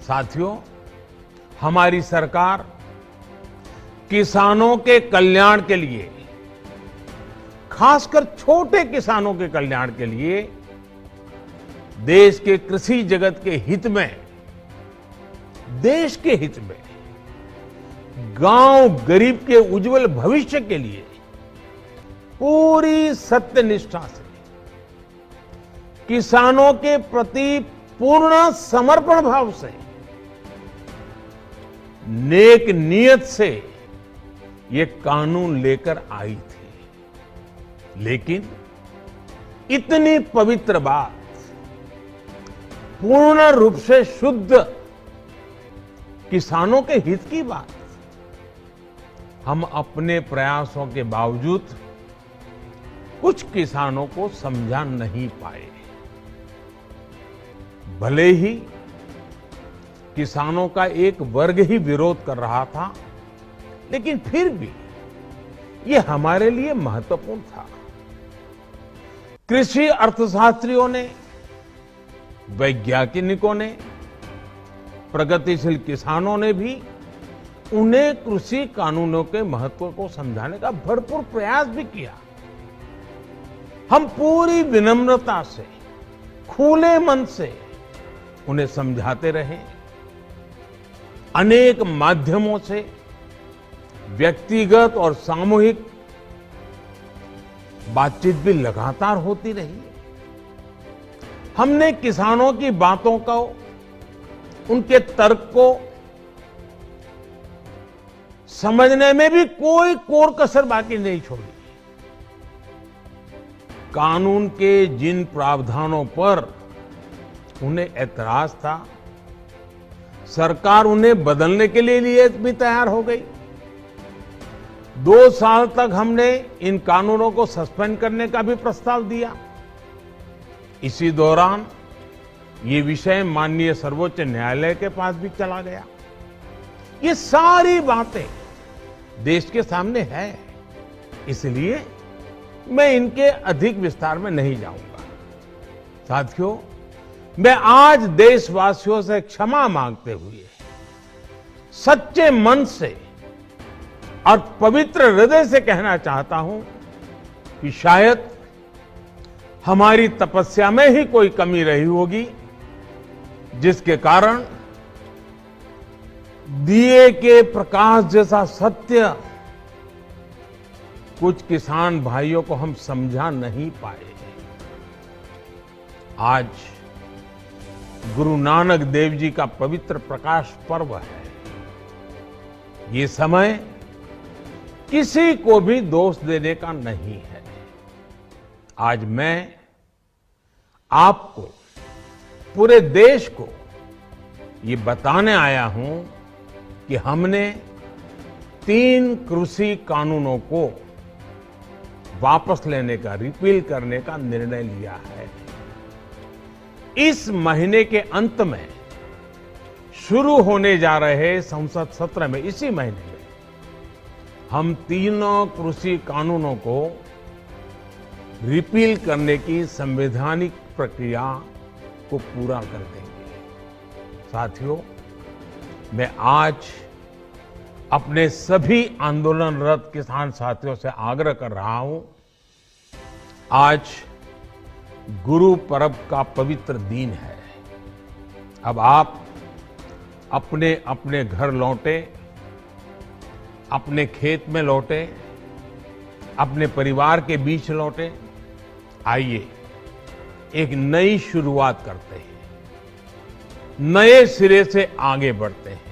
साथियों, हमारी सरकार किसानों के कल्याण के लिए, खासकर छोटे किसानों के कल्याण के लिए देश के कृषि जगत के हित में, देश के हित में, गांव गरीब के उज्जवल भविष्य के लिए पूरी सत्यनिष्ठा से, किसानों के प्रति पूर्ण समर्पण भाव से, नेक नियत से ये कानून लेकर आई थी। लेकिन इतनी पवित्र बात, पूर्ण रूप से शुद्ध किसानों के हित की बात, हम अपने प्रयासों के बावजूद कुछ किसानों को समझा नहीं पाए। भले ही किसानों का एक वर्ग ही विरोध कर रहा था, लेकिन फिर भी ये हमारे लिए महत्वपूर्ण था। कृषि अर्थशास्त्रियों ने, वैज्ञानिकों ने, प्रगतिशील किसानों ने भी उन्हें कृषि कानूनों के महत्व को समझाने का भरपूर प्रयास भी किया। हम पूरी विनम्रता से, खुले मन से उन्हें समझाते रहे। अनेक माध्यमों से व्यक्तिगत और सामूहिक बातचीत भी लगातार होती रही। हमने किसानों की बातों को, उनके तर्क को समझने में भी कोई कोर कसर बाकी नहीं छोड़ी। कानून के जिन प्रावधानों पर उन्हें ऐतराज था, सरकार उन्हें बदलने के लिए भी तैयार हो गई। 2 साल तक हमने इन कानूनों को सस्पेंड करने का भी प्रस्ताव दिया। इसी दौरान ये विषय माननीय सर्वोच्च न्यायालय के पास भी चला गया। ये सारी बातें देश के सामने है, इसलिए मैं इनके अधिक विस्तार में नहीं जाऊंगा। साथियों, मैं आज देशवासियों से क्षमा मांगते हुए सच्चे मन से और पवित्र हृदय से कहना चाहता हूं कि शायद हमारी तपस्या में ही कोई कमी रही होगी, जिसके कारण दिए के प्रकाश जैसा सत्य कुछ किसान भाइयों को हम समझा नहीं पाए। आज गुरु नानक देव जी का पवित्र प्रकाश पर्व है। ये समय किसी को भी दोष देने का नहीं है। आज मैं आपको, पूरे देश को ये बताने आया हूं कि हमने 3 कृषि कानूनों को वापस लेने का, रिपील करने का निर्णय लिया है। इस महीने के अंत में शुरू होने जा रहे संसद सत्र में, इसी महीने में, हम 3 कृषि कानूनों को रिपील करने की संवैधानिक प्रक्रिया को पूरा कर देंगे। साथियों, मैं आज अपने सभी आंदोलनरत किसान साथियों से आग्रह कर रहा हूं, आज गुरु पर्व का पवित्र दिन है। अब आप अपने अपने घर लौटे, अपने खेत में लौटे, अपने परिवार के बीच लौटे। आइए एक नई शुरुआत करते हैं, नए सिरे से आगे बढ़ते हैं।